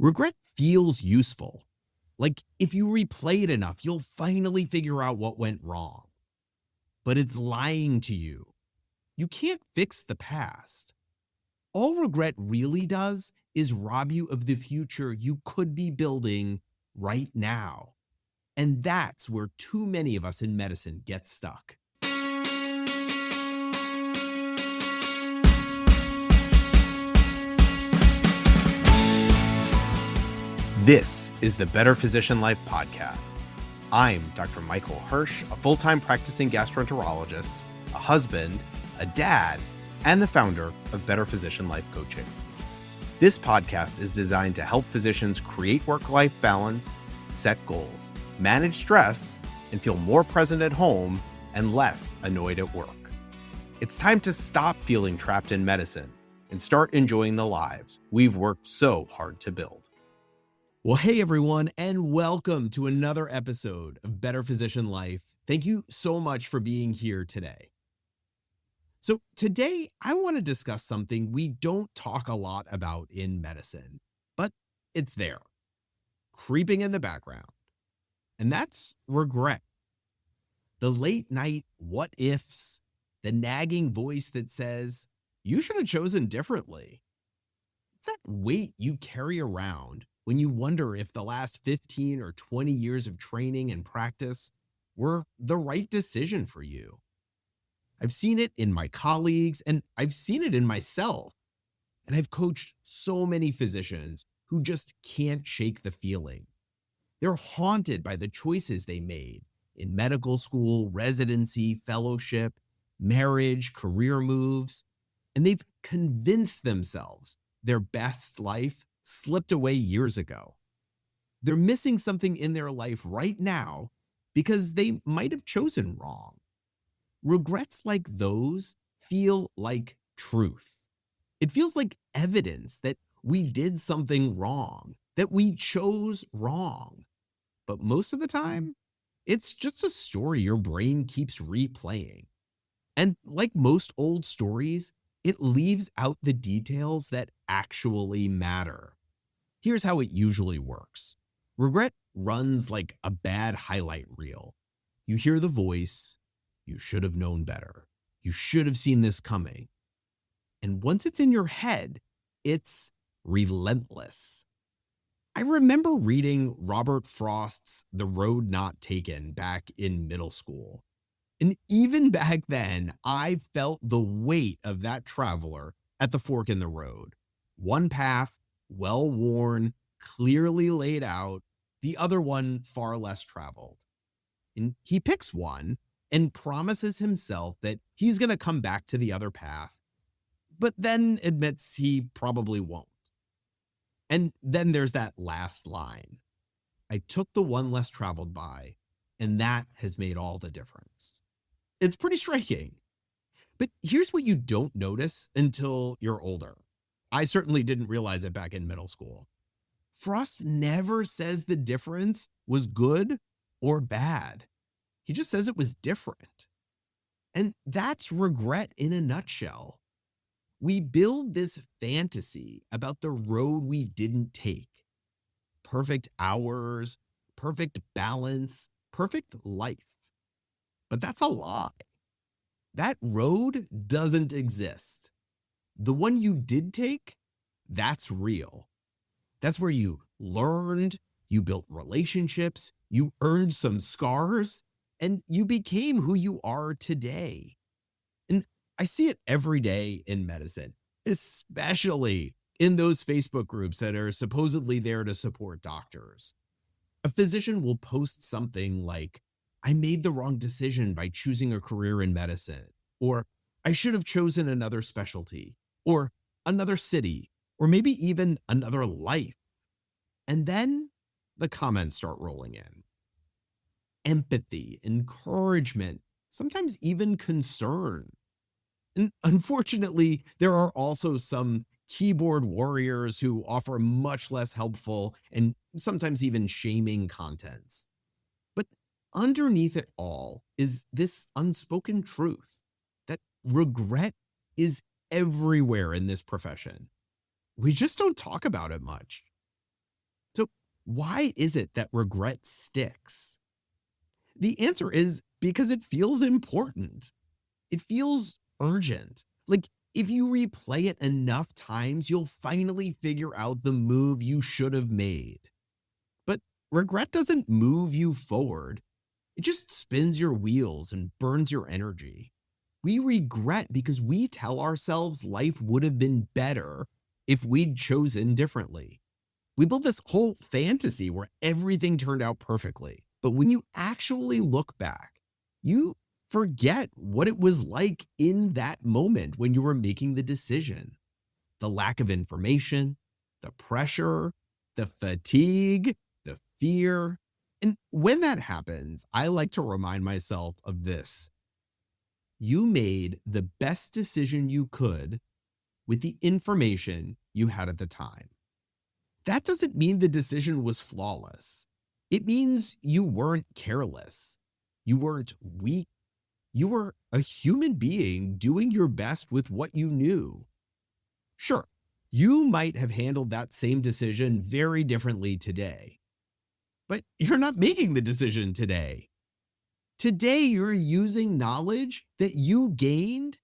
Regret feels useful. Like if you replay it enough, you'll finally figure out what went wrong. But it's lying to you. You can't fix the past. All regret really does is rob you of the future you could be building right now. And that's where too many of us in medicine get stuck. This is the Better Physician Life podcast. I'm Dr. Michael Hersh, a full-time practicing gastroenterologist, a husband, a dad, and the founder of Better Physician Life Coaching. This podcast is designed to help physicians create work-life balance, set goals, manage stress, and feel more present at home and less annoyed at work. It's time to stop feeling trapped in medicine and start enjoying the lives we've worked so hard to build. Well, hey everyone, and welcome to another episode of Better Physician Life. Thank you so much for being here today. So today I want to discuss something we don't talk a lot about in medicine, but it's there, creeping in the background. And that's regret. The late night what ifs, the nagging voice that says, you should have chosen differently. It's that weight you carry around when you wonder if the last 15 or 20 years of training and practice were the right decision for you. I've seen it in my colleagues and I've seen it in myself. And I've coached so many physicians who just can't shake the feeling. They're haunted by the choices they made in medical school, residency, fellowship, marriage, career moves, and they've convinced themselves their best life slipped away years ago. They're missing something in their life right now because they might have chosen wrong. Regrets like those feel like truth. It feels like evidence that we did something wrong, that we chose wrong. But most of the time, it's just a story your brain keeps replaying. And like most old stories, it leaves out the details that actually matter. Here's how it usually works. Regret runs like a bad highlight reel. You hear the voice, you should have known better. You should have seen this coming. And once it's in your head, it's relentless. I remember reading Robert Frost's The Road Not Taken back in middle school. And even back then, I felt the weight of that traveler at the fork in the road. One path, well-worn, clearly laid out, the other one far less traveled. And he picks one and promises himself that he's going to come back to the other path, but then admits he probably won't. And then there's that last line. I took the one less traveled by, and that has made all the difference. It's pretty striking. But here's what you don't notice until you're older. I certainly didn't realize it back in middle school. Frost never says the difference was good or bad. He just says it was different. And that's regret in a nutshell. We build this fantasy about the road we didn't take. Perfect hours, perfect balance, perfect life. But that's a lie. That road doesn't exist. The one you did take, that's real. That's where you learned, you built relationships, you earned some scars, and you became who you are today. And I see it every day in medicine, especially in those Facebook groups that are supposedly there to support doctors. A physician will post something like, I made the wrong decision by choosing a career in medicine, or I should have chosen another specialty, or another city, or maybe even another life. And then the comments start rolling in. Empathy, encouragement, sometimes even concern. And unfortunately, there are also some keyboard warriors who offer much less helpful and sometimes even shaming contents. But underneath it all is this unspoken truth that regret is everywhere in this profession. We just don't talk about it much. why is it that regret sticks? The answer is because it feels important. It feels urgent. Like if you replay it enough times, you'll finally figure out the move you should have made. But regret doesn't move you forward. It just spins your wheels and burns your energy. We regret because we tell ourselves life would have been better if we'd chosen differently. We build this whole fantasy where everything turned out perfectly. But when you actually look back, you forget what it was like in that moment when you were making the decision. The lack of information, the pressure, the fatigue, the fear. And when that happens, I like to remind myself of this. You made the best decision you could with the information you had at the time. That doesn't mean the decision was flawless. It means you weren't careless. You weren't weak. You were a human being doing your best with what you knew. Sure, you might have handled that same decision very differently today, but you're not making the decision today. Today, you're using knowledge that you gained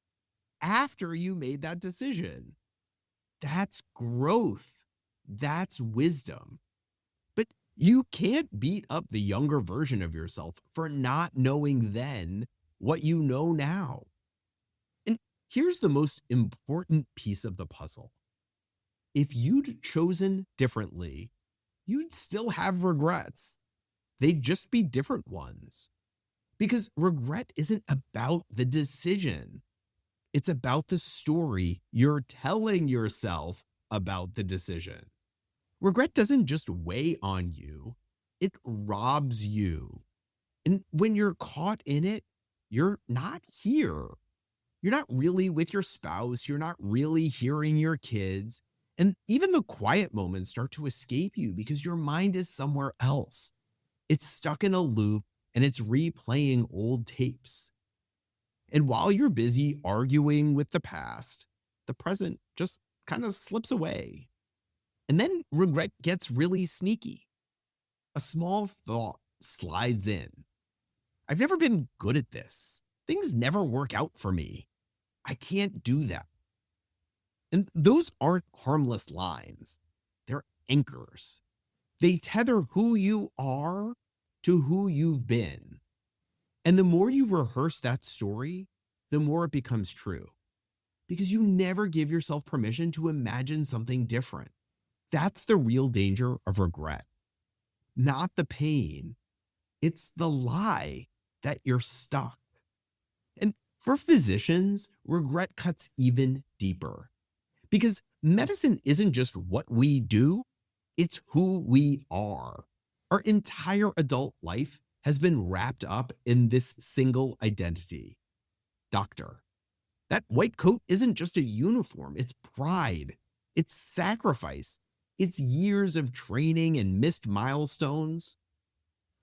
after you made that decision. That's growth. That's wisdom. But you can't beat up the younger version of yourself for not knowing then what you know now. And here's the most important piece of the puzzle. If you'd chosen differently, you'd still have regrets. They'd just be different ones. Because regret isn't about the decision. It's about the story you're telling yourself about the decision. Regret doesn't just weigh on you, it robs you. And when you're caught in it, you're not here. You're not really with your spouse. You're not really hearing your kids. And even the quiet moments start to escape you because your mind is somewhere else. It's stuck in a loop and it's replaying old tapes. And while you're busy arguing with the past, the present just kind of slips away. And then regret gets really sneaky. A small thought slides in. I've never been good at this. Things never work out for me. I can't do that. And those aren't harmless lines. They're anchors. They tether who you are to who you've been. And the more you rehearse that story, the more it becomes true. Because you never give yourself permission to imagine something different. That's the real danger of regret. Not the pain. It's the lie that you're stuck. And for physicians, regret cuts even deeper. Because medicine isn't just what we do, it's who we are. Our entire adult life has been wrapped up in this single identity. Doctor. That white coat isn't just a uniform, it's pride, it's sacrifice, it's years of training and missed milestones.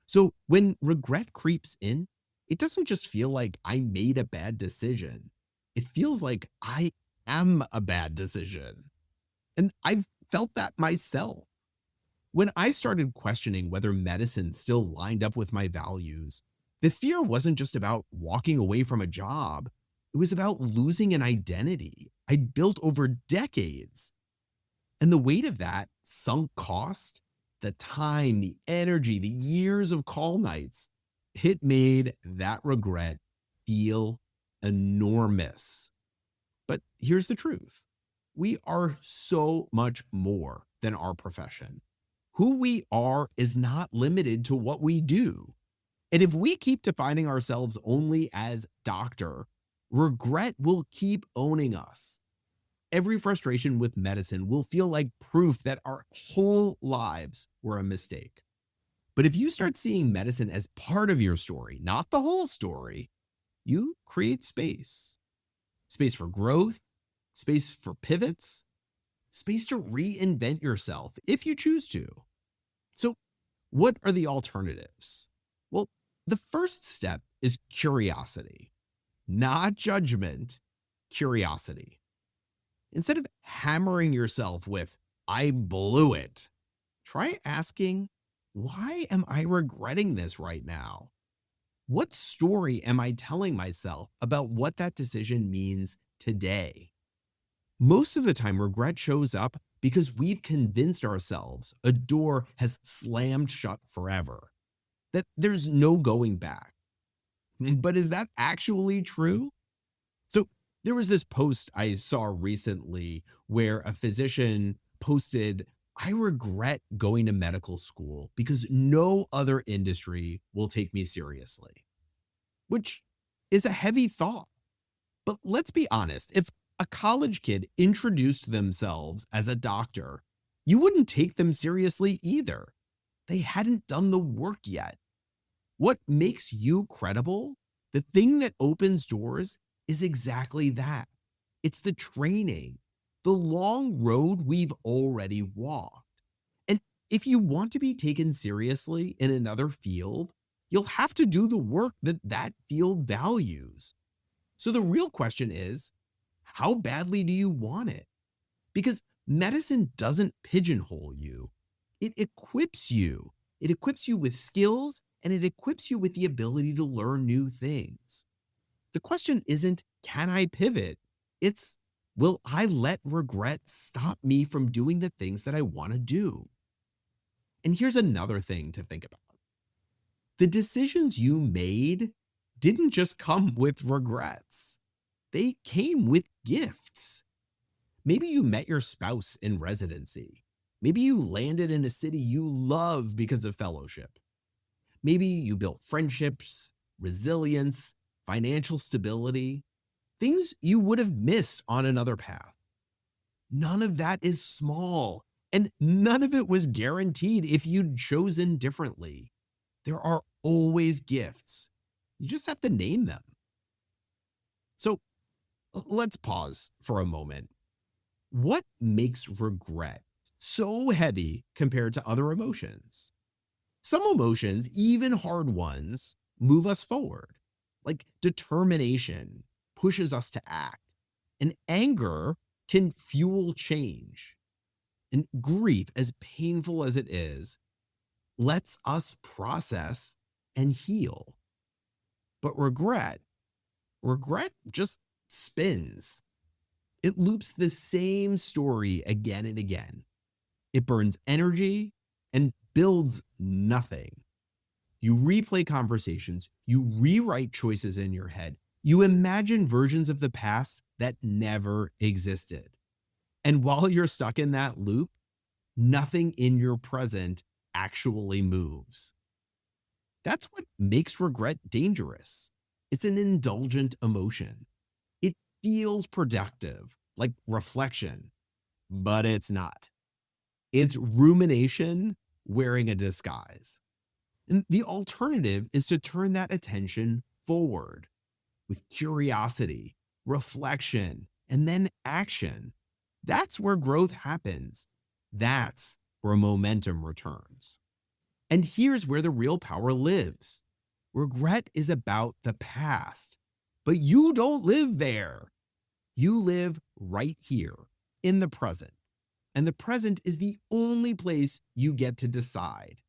So when regret creeps in, it doesn't just feel like I made a bad decision. It feels like I am a bad decision. And I've felt that myself. When I started questioning whether medicine still lined up with my values, the fear wasn't just about walking away from a job. It was about losing an identity I'd built over decades. And the weight of that sunk cost, the time, the energy, the years of call nights, it made that regret feel enormous. But here's the truth. We are so much more than our profession. Who we are is not limited to what we do. And if we keep defining ourselves only as doctor, regret will keep owning us. Every frustration with medicine will feel like proof that our whole lives were a mistake. But if you start seeing medicine as part of your story, not the whole story, you create space. Space for growth, space for pivots, space to reinvent yourself if you choose to. So, what are the alternatives? Well, the first step is curiosity, not judgment, curiosity. Instead of hammering yourself with, I blew it, try asking, why am I regretting this right now? What story am I telling myself about what that decision means today? Most of the time, regret shows up because we've convinced ourselves a door has slammed shut forever, that there's no going back. But is that actually true? So, there was this post I saw recently where a physician posted, I regret going to medical school because no other industry will take me seriously, which is a heavy thought. But let's be honest, if a college kid introduced themselves as a doctor, you wouldn't take them seriously either. They hadn't done the work yet. What makes you credible, the thing that opens doors, is exactly that. It's the training, the long road we've already walked. And if you want to be taken seriously in another field, you'll have to do the work that that field values. So the real question is, how badly do you want it? Because medicine doesn't pigeonhole you. It equips you. It equips you with skills and it equips you with the ability to learn new things. The question isn't, can I pivot? It's, will I let regret stop me from doing the things that I want to do? And here's another thing to think about. The decisions you made didn't just come with regrets. They came with gifts. Maybe you met your spouse in residency. Maybe you landed in a city you love because of fellowship. Maybe you built friendships, resilience, financial stability, things you would have missed on another path. None of that is small, and none of it was guaranteed if you'd chosen differently. There are always gifts. You just have to name them. So let's pause for a moment. What makes regret so heavy compared to other emotions? Some emotions, even hard ones, move us forward. Like determination pushes us to act, and anger can fuel change. And grief, as painful as it is, lets us process and heal. But regret just spins. It loops the same story again and again. It burns energy and builds nothing. You replay conversations, you rewrite choices in your head, you imagine versions of the past that never existed. And while you're stuck in that loop, nothing in your present actually moves. That's what makes regret dangerous. It's an indulgent emotion. It feels productive, like reflection, but it's not. It's rumination wearing a disguise. And the alternative is to turn that attention forward with curiosity, reflection, and then action. That's where growth happens. That's where momentum returns. And here's where the real power lives. Regret is about the past, but you don't live there. You live right here in the present. And the present is the only place you get to decide.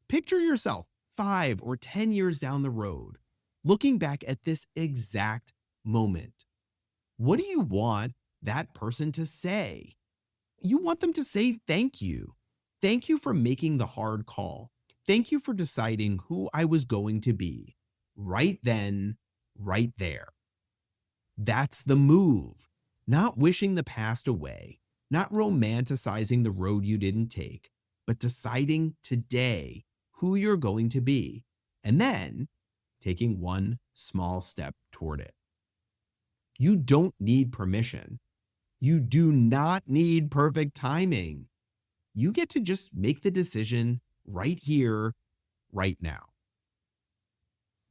Picture yourself 5 or 10 years down the road, looking back at this exact moment. What do you want that person to say? You want them to say thank you. Thank you for making the hard call. Thank you for deciding who I was going to be. Right then, right there. That's the move. Not wishing the past away, not romanticizing the road you didn't take, but deciding today who you're going to be, and then taking one small step toward it. You don't need permission. You do not need perfect timing. You get to just make the decision right here, right now.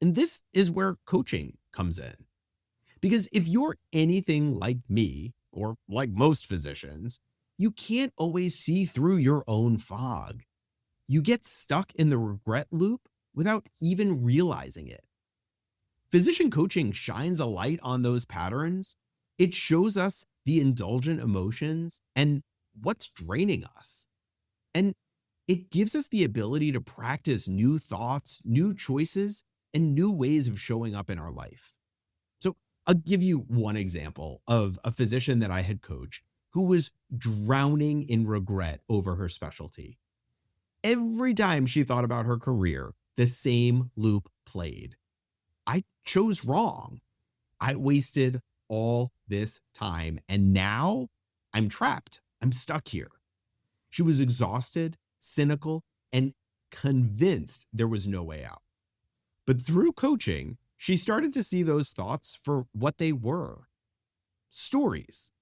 And this is where coaching comes in. Because if you're anything like me, or like most physicians, you can't always see through your own fog. You get stuck in the regret loop without even realizing it. Physician coaching shines a light on those patterns. It shows us the indulgent emotions and what's draining us. And It gives us the ability to practice new thoughts, new choices, and new ways of showing up in our life. So I'll give you one example of a physician that I had coached who was drowning in regret over her specialty. Every time she thought about her career, the same loop played. I chose wrong. I wasted all this time, and now I'm trapped. I'm stuck here. She was exhausted, cynical, and convinced there was no way out. But through coaching, she started to see those thoughts for what they were. Stories,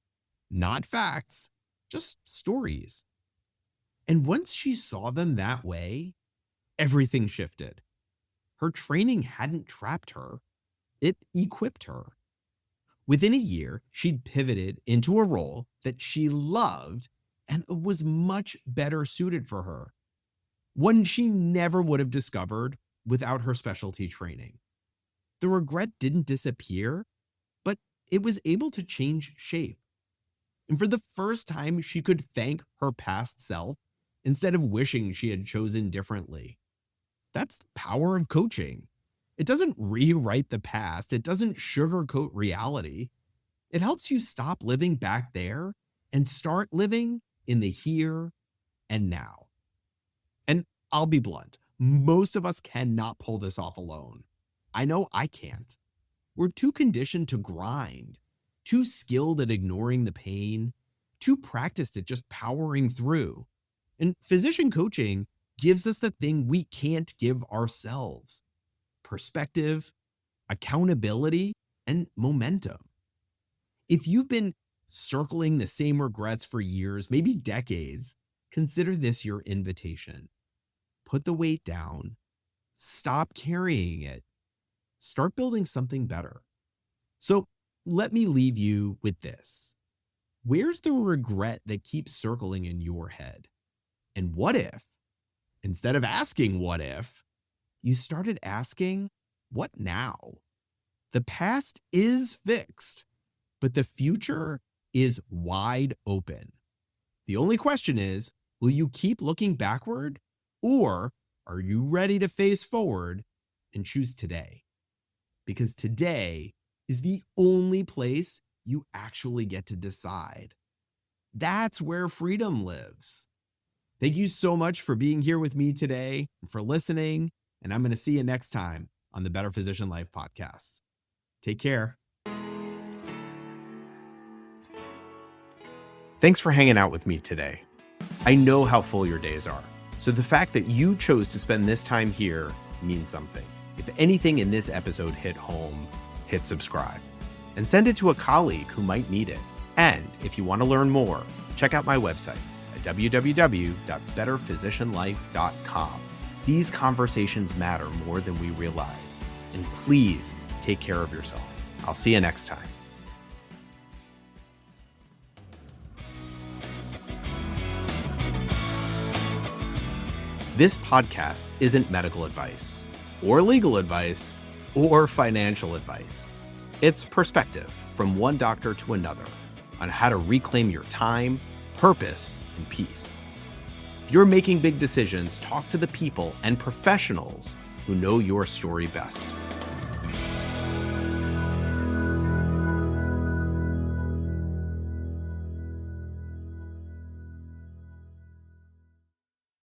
not facts, just stories. And once she saw them that way, everything shifted. Her training hadn't trapped her, it equipped her. Within a year, she'd pivoted into a role that she loved and was much better suited for her, one she never would have discovered without her specialty training. The regret didn't disappear, but it was able to change shape. And for the first time, she could thank her past self instead of wishing she had chosen differently. That's the power of coaching. It doesn't rewrite the past. It doesn't sugarcoat reality. It helps you stop living back there and start living in the here and now. And I'll be blunt, most of us cannot pull this off alone. I know I can't. We're too conditioned to grind, too skilled at ignoring the pain, too practiced at just powering through. And physician coaching gives us the thing we can't give ourselves: perspective, accountability, and momentum. If you've been circling the same regrets for years, maybe decades, consider this your invitation. Put the weight down. Stop carrying it. Start building something better. So let me leave you with this. Where's the regret that keeps circling in your head? And what if, instead of asking what if, you started asking what now? The past is fixed, but the future is wide open. The only question is, will you keep looking backward, or are you ready to face forward and choose today? Because today is the only place you actually get to decide. That's where freedom lives. Thank you so much for being here with me today and for listening, and I'm going to see you next time on the Better Physician Life podcast. Take care. Thanks for hanging out with me today. I know how full your days are, so the fact that you chose to spend this time here means something. If anything in this episode hit home, hit subscribe and send it to a colleague who might need it. And if you want to learn more, check out my website at www.betterphysicianlife.com. These conversations matter more than we realize. And please take care of yourself. I'll see you next time. This podcast isn't medical advice, or legal advice, or financial advice. It's perspective from one doctor to another on how to reclaim your time, purpose, and peace. If you're making big decisions, talk to the people and professionals who know your story best.